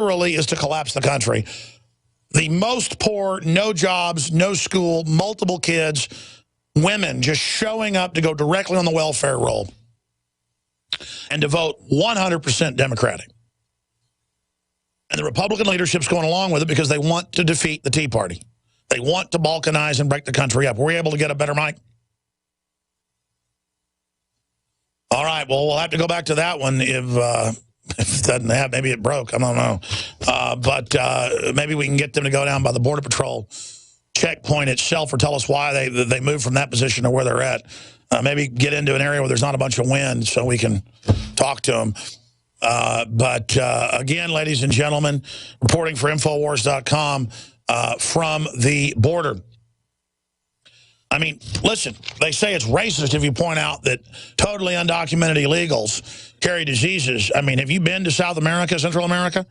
literally is to collapse the country. The most poor, no jobs, no school, multiple kids, women just showing up to go directly on the welfare roll and to vote 100% Democratic. And the Republican leadership's going along with it because they want to defeat the Tea Party. They want to balkanize and break the country up. Were we able to get a better mic? All right, well, we'll have to go back to that one if it doesn't have, maybe it broke, I don't know. But maybe we can get them to go down by the Border Patrol checkpoint itself or tell us why they moved from that position to where they're at. Maybe get into an area where there's not a bunch of wind so we can talk to them. But again, ladies and gentlemen, reporting for Infowars.com from the border. I mean, listen, they say it's racist if you point out that totally undocumented illegals carry diseases. I mean, have you been to South America, Central America?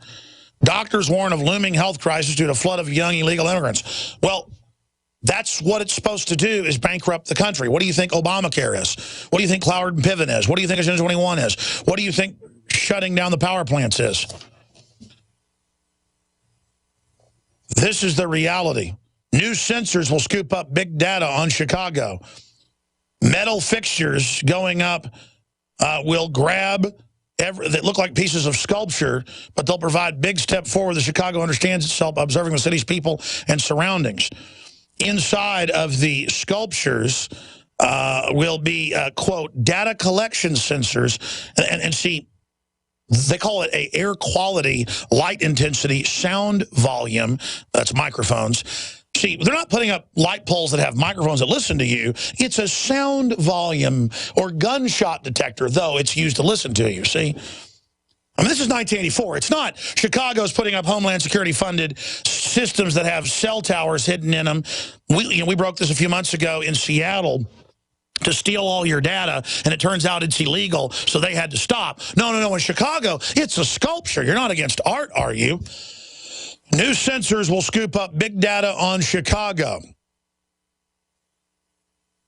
Doctors warn of looming health crisis due to a flood of young illegal immigrants. Well, that's what it's supposed to do, is bankrupt the country. What do you think Obamacare is? What do you think Cloward and Piven is? What do you think Agenda 21 is? What do you think shutting down the power plants is? This is the reality. New sensors will scoop up big data on Chicago. Metal fixtures going up will grab that look like pieces of sculpture, but they'll provide big step forward that Chicago understands itself by observing the city's people and surroundings. Inside of the sculptures will be, quote, data collection sensors. And see, they call it a air quality, light intensity, sound volume. That's microphones. See, they're not putting up light poles that have microphones that listen to you. It's a sound volume or gunshot detector, though it's used to listen to you, see? I mean, this is 1984. It's not Chicago's putting up Homeland Security-funded systems that have cell towers hidden in them. We broke this a few months ago in Seattle to steal all your data, and it turns out it's illegal, so they had to stop. No, in Chicago, it's a sculpture. You're not against art, are you? New sensors will scoop up big data on Chicago.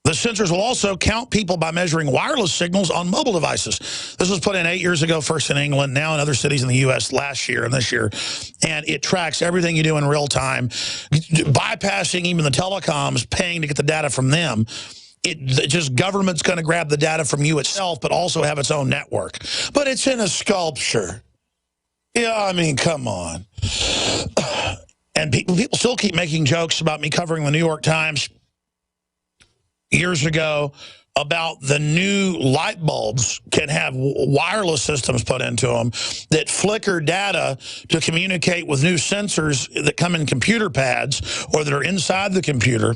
The sensors will also count people by measuring wireless signals on mobile devices. This was put in 8 years ago, first in England, now in other cities in the U.S. last year and this year. And it tracks everything you do in real time, bypassing even the telecoms, paying to get the data from them. It just government's going to grab the data from you itself, but also have its own network. But it's in a sculpture. Yeah, I mean, come on. And people still keep making jokes about me covering the New York Times years ago about the new light bulbs can have wireless systems put into them that flicker data to communicate with new sensors that come in computer pads or that are inside the computer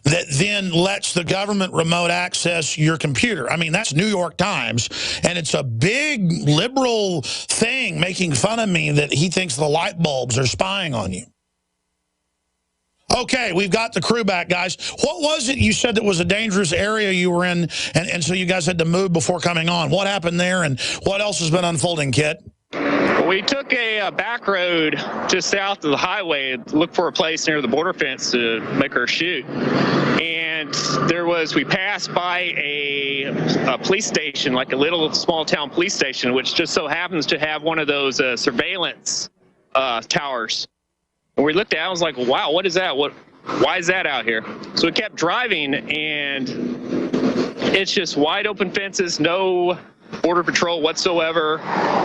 that then lets the government remote access your computer. I mean, that's New York Times, and it's a big liberal thing making fun of me that he thinks the light bulbs are spying on you. Okay, we've got the crew back, guys. What was it you said that was a dangerous area you were in, and so you guys had to move before coming on? What happened there, and what else has been unfolding, Kit? We took a back road just south of the highway to look for a place near the border fence to make our shoot. And we passed by a police station, like a little small town police station, which just so happens to have one of those surveillance towers. And we looked at it, I was like, wow, what is that? Why is that out here? So we kept driving, and it's just wide open fences, no Border Patrol whatsoever.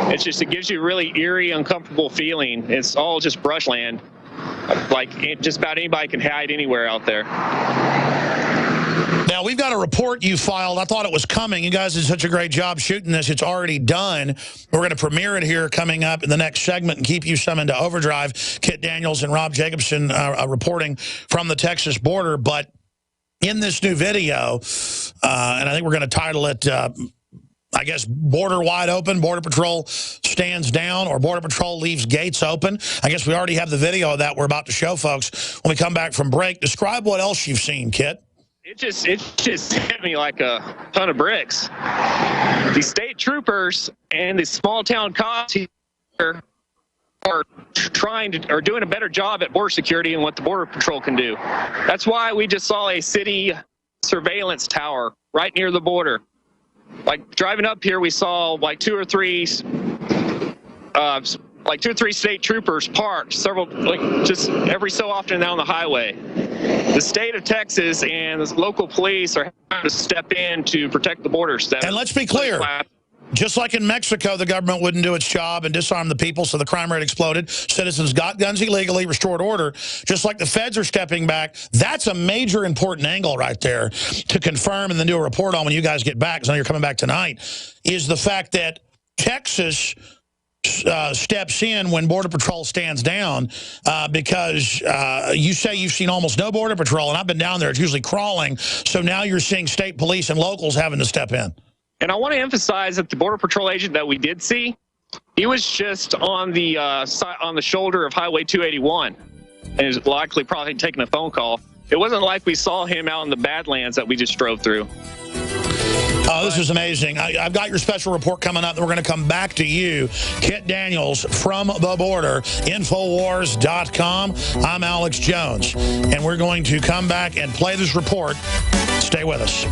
It gives you a really eerie, uncomfortable feeling. It's all just brushland. Like just about anybody can hide anywhere out there. Now, we've got a report you filed. I thought it was coming. You guys did such a great job shooting this. It's already done. We're going to premiere it here coming up in the next segment and keep you some into overdrive. Kit Daniels and Rob Jacobson reporting from the Texas border. But in this new video, and I think we're going to title it, I guess, Border Wide Open, Border Patrol stands down, or Border Patrol leaves gates open. I guess we already have the video of that we're about to show folks when we come back from break. Describe what else you've seen, Kit. It just hit me like a ton of bricks. These state troopers and these small town cops here are doing a better job at border security than what the Border Patrol can do. That's why we just saw a city surveillance tower right near the border. Like driving up here, we saw like 2 or 3 like 2 or 3 state troopers parked several, like just every so often down the highway. The state of Texas and the local police are having to step in to protect the border. And let's be clear. Just like in Mexico, the government wouldn't do its job and disarm the people, so the crime rate exploded. Citizens got guns illegally, restored order. Just like the feds are stepping back, that's a major important angle right there to confirm and then do a report on when you guys get back, because I know you're coming back tonight, is the fact that Texas steps in when Border Patrol stands down because you say you've seen almost no Border Patrol, and I've been down there. It's usually crawling, so now you're seeing state police and locals having to step in. And I want to emphasize that the Border Patrol agent that we did see, he was just on the shoulder of Highway 281 and is likely probably taking a phone call. It wasn't like we saw him out in the Badlands that we just drove through. Oh, this is amazing. I've got your special report coming up. We're going to come back to you. Kit Daniels from the border, Infowars.com. I'm Alex Jones, and we're going to come back and play this report. Stay with us.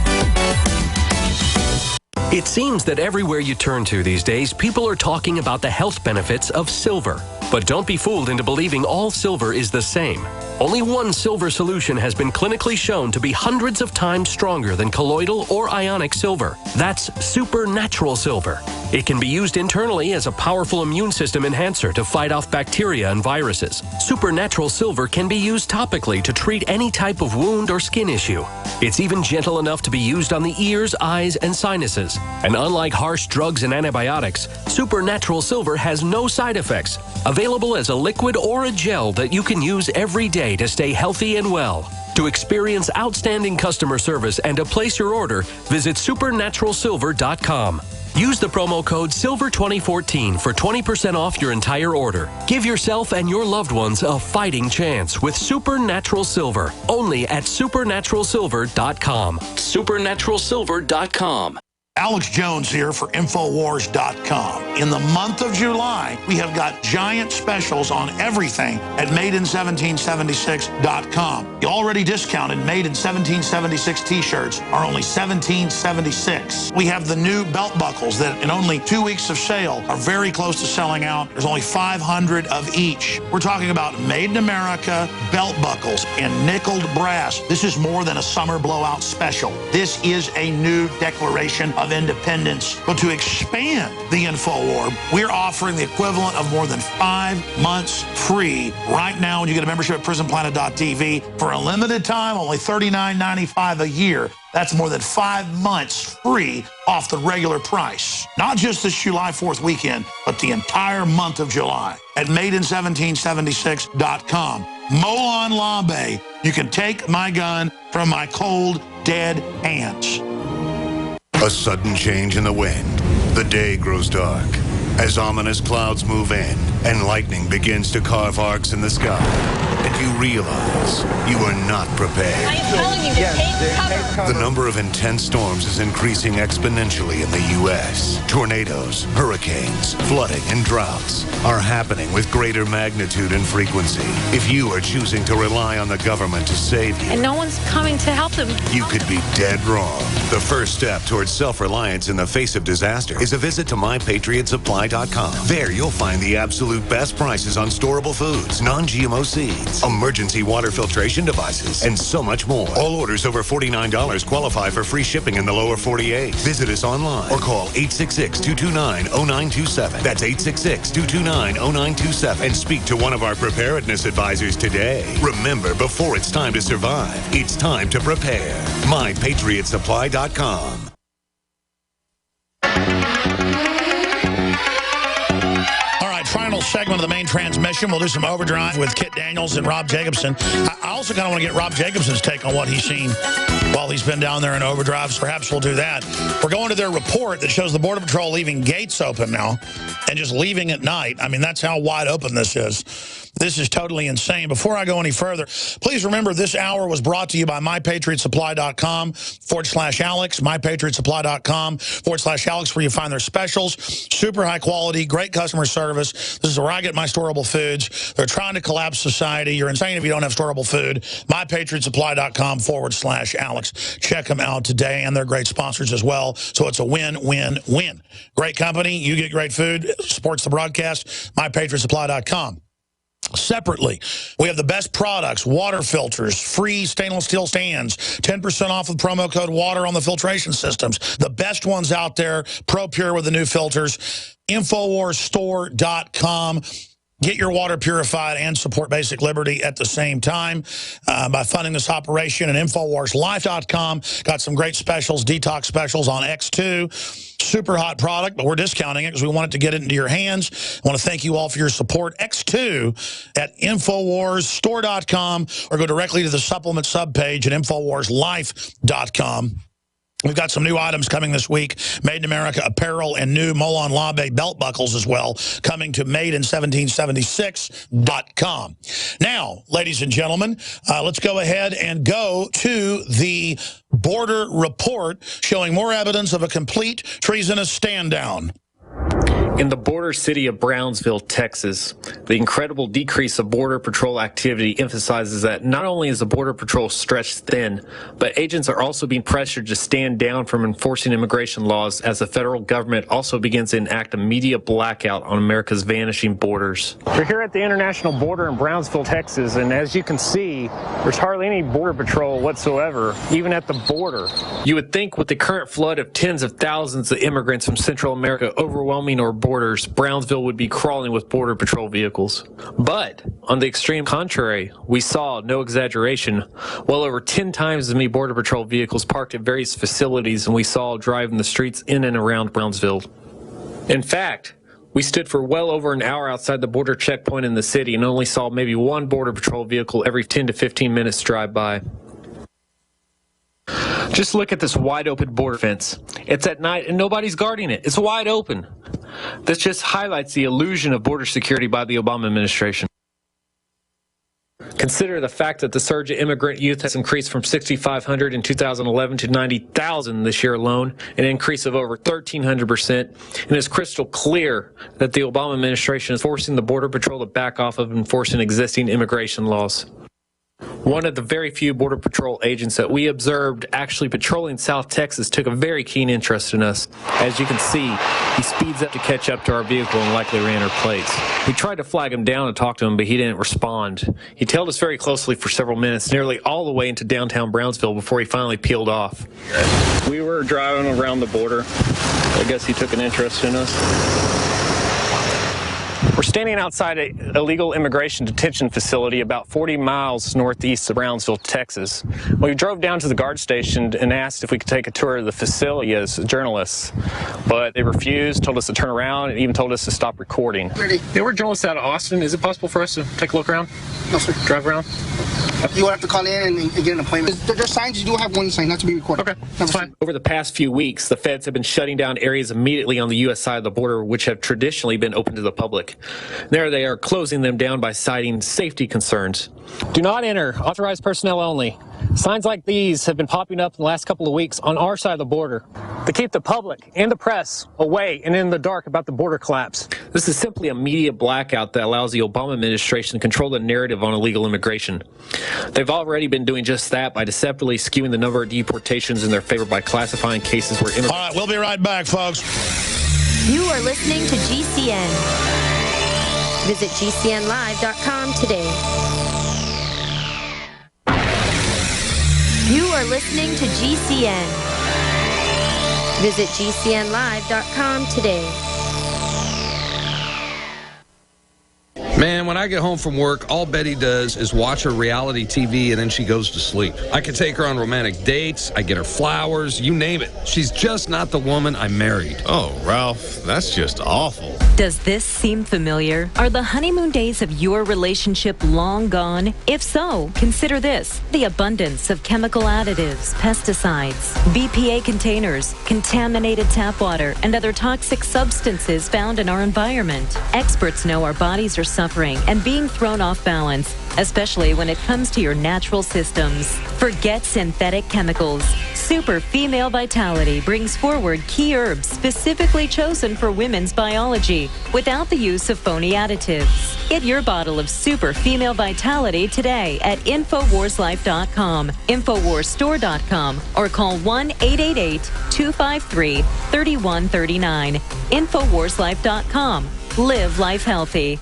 It seems that everywhere you turn to these days, people are talking about the health benefits of silver. But don't be fooled into believing all silver is the same. Only one silver solution has been clinically shown to be hundreds of times stronger than colloidal or ionic silver. That's supernatural silver. It can be used internally as a powerful immune system enhancer to fight off bacteria and viruses. Supernatural silver can be used topically to treat any type of wound or skin issue. It's even gentle enough to be used on the ears, eyes, and sinuses. And unlike harsh drugs and antibiotics, supernatural silver has no side effects. Available as a liquid or a gel that you can use every day to stay healthy and well. To experience outstanding customer service and to place your order, visit supernaturalsilver.com. Use the promo code SILVER2014 for 20% off your entire order. Give yourself and your loved ones a fighting chance with Supernatural Silver, only at supernaturalsilver.com. Supernaturalsilver.com. Alex Jones here for Infowars.com. In the month of July, we have got giant specials on everything at Made-in-1776.com. The already discounted Made-in-1776 t-shirts are only $17.76. We have the new belt buckles that in only 2 weeks of sale are very close to selling out. There's only 500 of each. We're talking about Made in America belt buckles in nickeled brass. This is more than a summer blowout special. This is a new declaration of independence. But to expand the InfoWar, we're offering the equivalent of more than 5 months free right now when you get a membership at prisonplanet.tv. For a limited time, only $39.95 a year. That's more than 5 months free off the regular price. Not just this July 4th weekend, but the entire month of July at Made-in-1776.com. Molon Labe, you can take my gun from my cold, dead hands. A sudden change in the wind. The day grows dark as ominous clouds move in and lightning begins to carve arcs in the sky. And you realize you are not prepared. I am telling you to take cover. The number of intense storms is increasing exponentially in the U.S. Tornadoes, hurricanes, flooding, and droughts are happening with greater magnitude and frequency. If you are choosing to rely on the government to save you, And no one's coming to help them. you could be dead wrong. The first step towards self-reliance in the face of disaster is a visit to MyPatriotSupply.com. There you'll find the absolute best prices on storable foods, non-GMO seeds, emergency water filtration devices, and so much more. All orders over $49 qualify for free shipping in the lower 48. Visit us online or call 866-229-0927. That's 866-229-0927 and speak to one of our preparedness advisors today. Remember, before it's time to survive, it's time to prepare. MyPatriotSupply.com. Final segment of the main transmission. We'll do some overdrive with Kit Daniels and Rob Jacobson. I also kind of want to get Rob Jacobson's take on what he's seen while he's been down there in overdrives. Perhaps we'll do that. We're going to their report that shows the Border Patrol leaving gates open now and just leaving at night. I mean, that's how wide open this is. This is totally insane. Before I go any further, please remember this hour was brought to you by MyPatriotSupply.com/Alex, MyPatriotSupply.com/Alex, where you find their specials. Super high quality, great customer service. This is where I get my storable foods. They're trying to collapse society. You're insane if you don't have storable food. food. MyPatriotSupply.com/Alex. Check them out today, and they're great sponsors as well. So it's a win-win-win. Great company. You get great food. Supports the broadcast. MyPatriotSupply.com. Separately, we have the best products, water filters, free stainless steel stands, 10% off with promo code WATER on the filtration systems. The best ones out there, ProPure with the new filters. InfoWarsStore.com. Get your water purified and support basic liberty at the same time by funding this operation. And InfoWarsLife.com got some great specials, detox specials on X2. Super hot product, but we're discounting it because we want it to get it into your hands. I want to thank you all for your support. X2 at InfoWarsStore.com or go directly to the supplement subpage at InfoWarsLife.com. We've got some new items coming this week, Made in America apparel and new Molon Labe belt buckles as well, coming to MadeIn1776.com. Now, ladies and gentlemen, let's go ahead and go to the border report showing more evidence of a complete treasonous stand down. In the border city of Brownsville, Texas, the incredible decrease of Border Patrol activity emphasizes that not only is the Border Patrol stretched thin, but agents are also being pressured to stand down from enforcing immigration laws as the federal government also begins to enact a media blackout on America's vanishing borders. We're here at the international border in Brownsville, Texas, and as you can see, there's hardly any Border Patrol whatsoever, even at the border. You would think with the current flood of tens of thousands of immigrants from Central America overwhelming our borders, Brownsville would be crawling with Border Patrol vehicles. But on the extreme contrary, we saw, no exaggeration, well over 10 times as many Border Patrol vehicles parked at various facilities than we saw driving the streets in and around Brownsville. In fact, we stood for well over an hour outside the border checkpoint in the city and only saw maybe one Border Patrol vehicle every 10 to 15 minutes drive by. Just look at this wide open border fence. It's at night and nobody's guarding it. It's wide open. This just highlights the illusion of border security by the Obama administration. Consider the fact that the surge of immigrant youth has increased from 6,500 in 2011 to 90,000 this year alone, an increase of over 1,300%, and it's crystal clear that the Obama administration is forcing the Border Patrol to back off of enforcing existing immigration laws. One of the very few Border Patrol agents that we observed actually patrolling South Texas took a very keen interest in us. As you can see, he speeds up to catch up to our vehicle and likely ran our plates. We tried to flag him down and talk to him, but he didn't respond. He tailed us very closely for several minutes, nearly all the way into downtown Brownsville before he finally peeled off. We were driving around the border. I guess he took an interest in us. We're standing outside an illegal immigration detention facility about 40 miles northeast of Brownsville, Texas. We drove down to the guard station and asked if we could take a tour of the facility as journalists, but they refused, told us to turn around, and even told us to stop recording. Ready. Yeah, we're journalists out of Austin. Is it possible for us to take a look around? No, sir. Drive around? You will have to call in and get an appointment. There's signs. You do have one sign not to be recorded. Okay, that's fine. Over the past few weeks, the feds have been shutting down areas immediately on the U.S. side of the border, which have traditionally been open to the public. There they are closing them down by citing safety concerns. Do not enter. Authorized personnel only. Signs like these have been popping up in the last couple of weeks on our side of the border to keep the public and the press away and in the dark about the border collapse. This is simply a media blackout that allows the Obama administration to control the narrative on illegal immigration. They've already been doing just that by deceptively skewing the number of deportations in their favor by classifying cases where immigrants... All right, we'll be right back, folks. You are listening to GCN. Visit GCNlive.com today. You are listening to GCN. Visit GCNlive.com today. Man, when I get home from work, all Betty does is watch her reality TV and then she goes to sleep. I can take her on romantic dates, I get her flowers, you name it. She's just not the woman I married. Oh, Ralph, that's just awful. Does this seem familiar? Are the honeymoon days of your relationship long gone? If so, consider this: the abundance of chemical additives, pesticides, BPA containers, contaminated tap water, and other toxic substances found in our environment. Experts know our bodies are suffering and being thrown off balance, especially when it comes to your natural systems. Forget synthetic chemicals. Super Female Vitality brings forward key herbs specifically chosen for women's biology without the use of phony additives. Get your bottle of Super Female Vitality today at InfoWarsLife.com, InfoWarsStore.com, or call 1-888-253-3139. InfoWarsLife.com. Live life healthy.